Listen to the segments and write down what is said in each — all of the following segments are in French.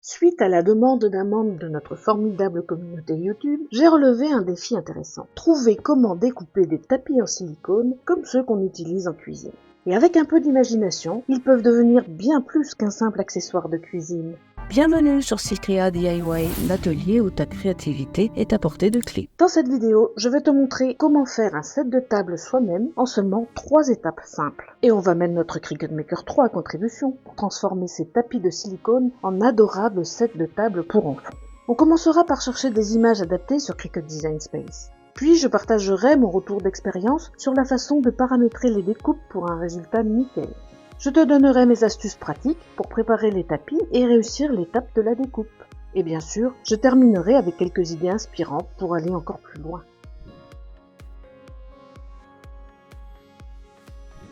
Suite à la demande d'un membre de notre formidable communauté YouTube, j'ai relevé un défi intéressant. Trouver comment découper des tapis en silicone comme ceux qu'on utilise en cuisine. Et avec un peu d'imagination, ils peuvent devenir bien plus qu'un simple accessoire de cuisine. Bienvenue sur Cycrea DIY, l'atelier où ta créativité est à portée de clic. Dans cette vidéo, je vais te montrer comment faire un set de table soi-même en seulement 3 étapes simples. Et on va mettre notre Cricut Maker 3 à contribution pour transformer ces tapis de silicone en adorables sets de table pour enfants. On commencera par chercher des images adaptées sur Cricut Design Space. Puis je partagerai mon retour d'expérience sur la façon de paramétrer les découpes pour un résultat nickel. Je te donnerai mes astuces pratiques pour préparer les tapis et réussir l'étape de la découpe. Et bien sûr, je terminerai avec quelques idées inspirantes pour aller encore plus loin.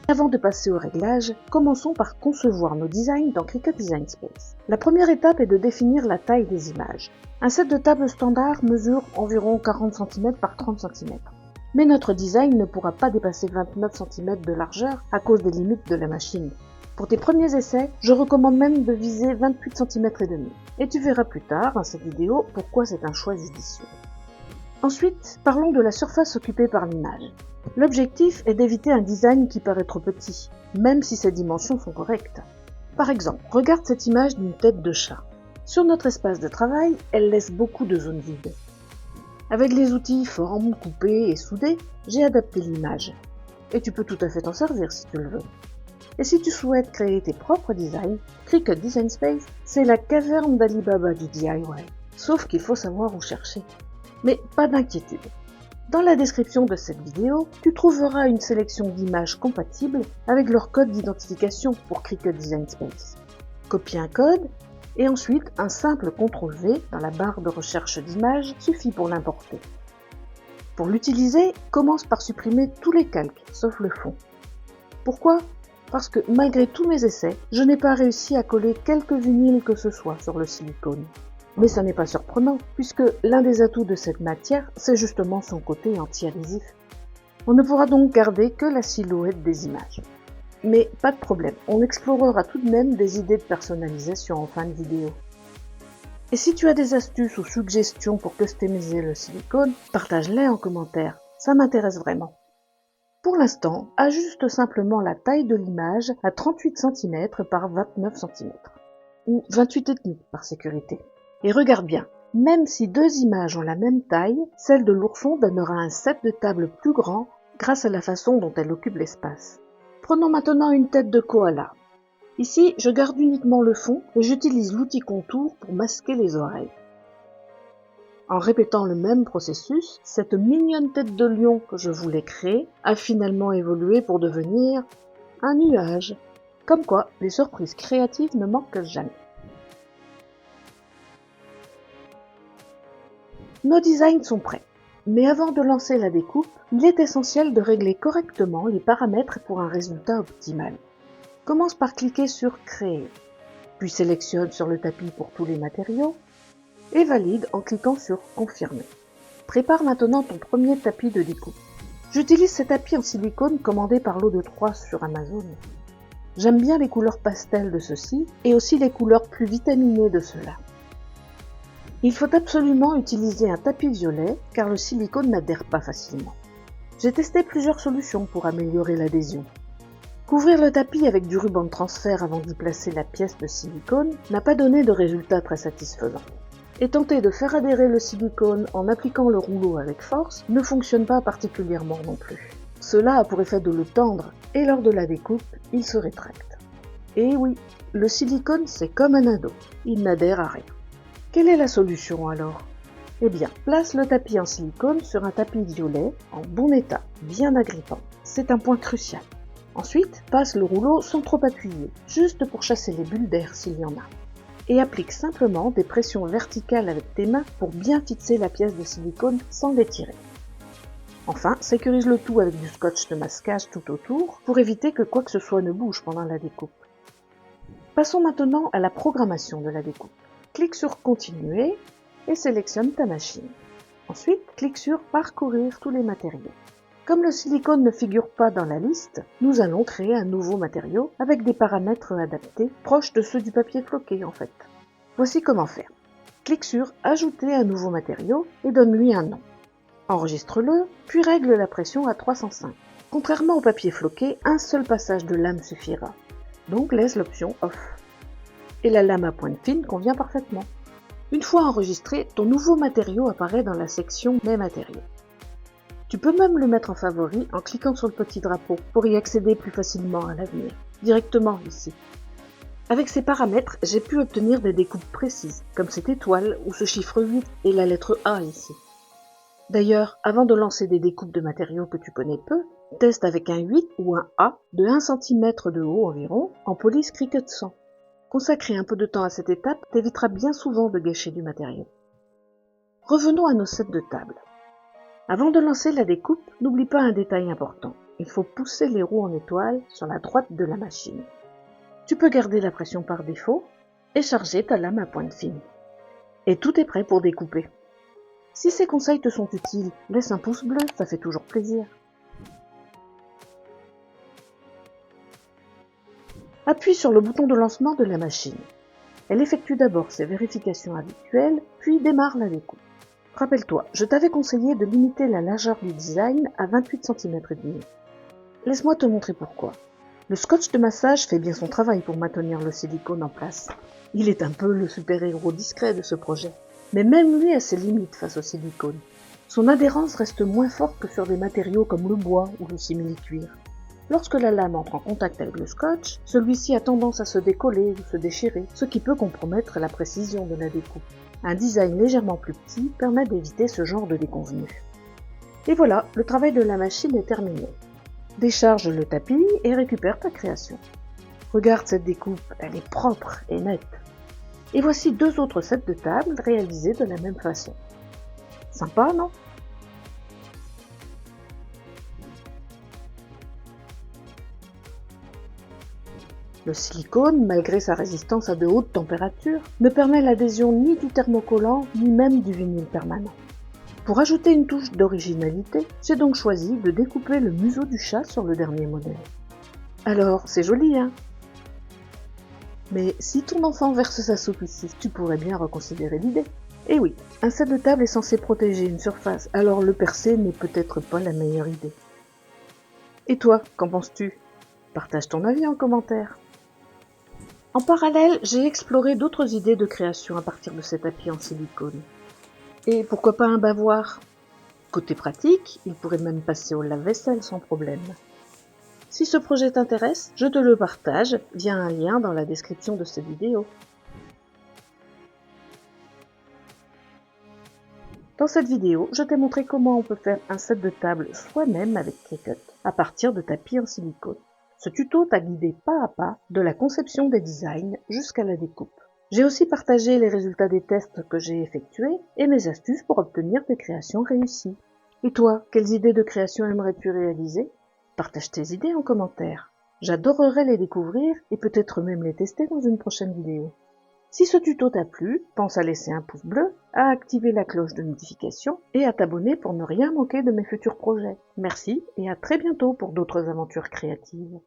Avant de passer au réglage, commençons par concevoir nos designs dans Cricut Design Space. La première étape est de définir la taille des images. Un set de table standard mesure environ 40 cm par 30 cm. Mais notre design ne pourra pas dépasser 29 cm de largeur à cause des limites de la machine. Pour tes premiers essais, je recommande même de viser 28 cm et demi. Et tu verras plus tard dans cette vidéo pourquoi c'est un choix judicieux. Ensuite, parlons de la surface occupée par l'image. L'objectif est d'éviter un design qui paraît trop petit, même si ses dimensions sont correctes. Par exemple, regarde cette image d'une tête de chat. Sur notre espace de travail, elle laisse beaucoup de zones vides. Avec les outils forme, couper et souder, j'ai adapté l'image. Et tu peux tout à fait t'en servir si tu le veux. Et si tu souhaites créer tes propres designs, Cricut Design Space, c'est la caverne d'Ali Baba du DIY. Sauf qu'il faut savoir où chercher. Mais pas d'inquiétude. Dans la description de cette vidéo, tu trouveras une sélection d'images compatibles avec leur code d'identification pour Cricut Design Space. Copie un code, et ensuite un simple CTRL-V dans la barre de recherche d'images suffit pour l'importer. Pour l'utiliser, commence par supprimer tous les calques, sauf le fond. Pourquoi ? Parce que malgré tous mes essais, je n'ai pas réussi à coller quelque vinyle que ce soit sur le silicone. Mais ça n'est pas surprenant, puisque l'un des atouts de cette matière, c'est justement son côté anti-adhésif. On ne pourra donc garder que la silhouette des images. Mais pas de problème, on explorera tout de même des idées de personnalisation en fin de vidéo. Et si tu as des astuces ou suggestions pour customiser le silicone, partage-les en commentaire, ça m'intéresse vraiment. Pour l'instant, ajuste simplement la taille de l'image à 38 cm par 29 cm, ou 28,5 par sécurité. Et regarde bien, même si deux images ont la même taille, celle de l'ourson donnera un set de table plus grand grâce à la façon dont elle occupe l'espace. Prenons maintenant une tête de koala. Ici, je garde uniquement le fond et j'utilise l'outil contour pour masquer les oreilles. En répétant le même processus, cette mignonne tête de lion que je voulais créer a finalement évolué pour devenir un nuage. Comme quoi, les surprises créatives ne manquent jamais. Nos designs sont prêts. Mais avant de lancer la découpe, il est essentiel de régler correctement les paramètres pour un résultat optimal. Commence par cliquer sur Créer, puis sélectionne sur le tapis pour tous les matériaux, et valide en cliquant sur Confirmer. Prépare maintenant ton premier tapis de découpe. J'utilise ce tapis en silicone commandé par lot de 3 sur Amazon. J'aime bien les couleurs pastel de ceux-ci, et aussi les couleurs plus vitaminées de ceux-là. Il faut absolument utiliser un tapis violet car le silicone n'adhère pas facilement. J'ai testé plusieurs solutions pour améliorer l'adhésion. Couvrir le tapis avec du ruban de transfert avant d'y placer la pièce de silicone n'a pas donné de résultat très satisfaisant. Et tenter de faire adhérer le silicone en appliquant le rouleau avec force ne fonctionne pas particulièrement non plus. Cela a pour effet de le tendre et lors de la découpe, il se rétracte. Et oui, le silicone c'est comme un ado, il n'adhère à rien. Quelle est la solution alors ? Eh bien, place le tapis en silicone sur un tapis violet en bon état, bien agrippant. C'est un point crucial. Ensuite, passe le rouleau sans trop appuyer, juste pour chasser les bulles d'air s'il y en a. Et applique simplement des pressions verticales avec tes mains pour bien fixer la pièce de silicone sans l'étirer. Enfin, sécurise le tout avec du scotch de masquage tout autour pour éviter que quoi que ce soit ne bouge pendant la découpe. Passons maintenant à la programmation de la découpe. Clique sur Continuer et sélectionne ta machine. Ensuite, clique sur Parcourir tous les matériaux. Comme le silicone ne figure pas dans la liste, nous allons créer un nouveau matériau avec des paramètres adaptés, proches de ceux du papier floqué en fait. Voici comment faire. Clique sur « Ajouter un nouveau matériau » et donne-lui un nom. Enregistre-le, puis règle la pression à 305. Contrairement au papier floqué, un seul passage de lame suffira. Donc laisse l'option « Off ». Et la lame à pointe fine convient parfaitement. Une fois enregistré, ton nouveau matériau apparaît dans la section « Mes matériaux ». Tu peux même le mettre en favori en cliquant sur le petit drapeau pour y accéder plus facilement à l'avenir, directement ici. Avec ces paramètres, j'ai pu obtenir des découpes précises, comme cette étoile ou ce chiffre 8 et la lettre A ici. D'ailleurs, avant de lancer des découpes de matériaux que tu connais peu, teste avec un 8 ou un A de 1 cm de haut environ en police Cricut 100. Consacrer un peu de temps à cette étape t'évitera bien souvent de gâcher du matériau. Revenons à nos sets de table. Avant de lancer la découpe, n'oublie pas un détail important. Il faut pousser les roues en étoile sur la droite de la machine. Tu peux garder la pression par défaut et charger ta lame à pointe fine. Et tout est prêt pour découper. Si ces conseils te sont utiles, laisse un pouce bleu, ça fait toujours plaisir. Appuie sur le bouton de lancement de la machine. Elle effectue d'abord ses vérifications habituelles, puis démarre la découpe. Rappelle-toi, je t'avais conseillé de limiter la largeur du design à 28 cm et demi. Laisse-moi te montrer pourquoi. Le scotch de massage fait bien son travail pour maintenir le silicone en place. Il est un peu le super-héros discret de ce projet. Mais même lui a ses limites face au silicone. Son adhérence reste moins forte que sur des matériaux comme le bois ou le simili-cuir. Lorsque la lame entre en contact avec le scotch, celui-ci a tendance à se décoller ou se déchirer, ce qui peut compromettre la précision de la découpe. Un design légèrement plus petit permet d'éviter ce genre de déconvenus. Et voilà, le travail de la machine est terminé. Décharge le tapis et récupère ta création. Regarde cette découpe, elle est propre et nette. Et voici 2 autres sets de table réalisés de la même façon. Sympa, non? Le silicone, malgré sa résistance à de hautes températures, ne permet l'adhésion ni du thermocollant, ni même du vinyle permanent. Pour ajouter une touche d'originalité, j'ai donc choisi de découper le museau du chat sur le dernier modèle. Alors, c'est joli, hein? Mais si ton enfant verse sa soupe ici, tu pourrais bien reconsidérer l'idée. Eh oui, un set de table est censé protéger une surface, alors le percer n'est peut-être pas la meilleure idée. Et toi, qu'en penses-tu? Partage ton avis en commentaire. En parallèle, j'ai exploré d'autres idées de création à partir de ces tapis en silicone. Et pourquoi pas un bavoir? Côté pratique, il pourrait même passer au lave-vaisselle sans problème. Si ce projet t'intéresse, je te le partage via un lien dans la description de cette vidéo. Dans cette vidéo, je t'ai montré comment on peut faire un set de table soi-même avec Cricut, à partir de tapis en silicone. Ce tuto t'a guidé pas à pas de la conception des designs jusqu'à la découpe. J'ai aussi partagé les résultats des tests que j'ai effectués et mes astuces pour obtenir des créations réussies. Et toi, quelles idées de création aimerais-tu réaliser? Partage tes idées en commentaire. J'adorerais les découvrir et peut-être même les tester dans une prochaine vidéo. Si ce tuto t'a plu, pense à laisser un pouce bleu, à activer la cloche de notification et à t'abonner pour ne rien manquer de mes futurs projets. Merci et à très bientôt pour d'autres aventures créatives.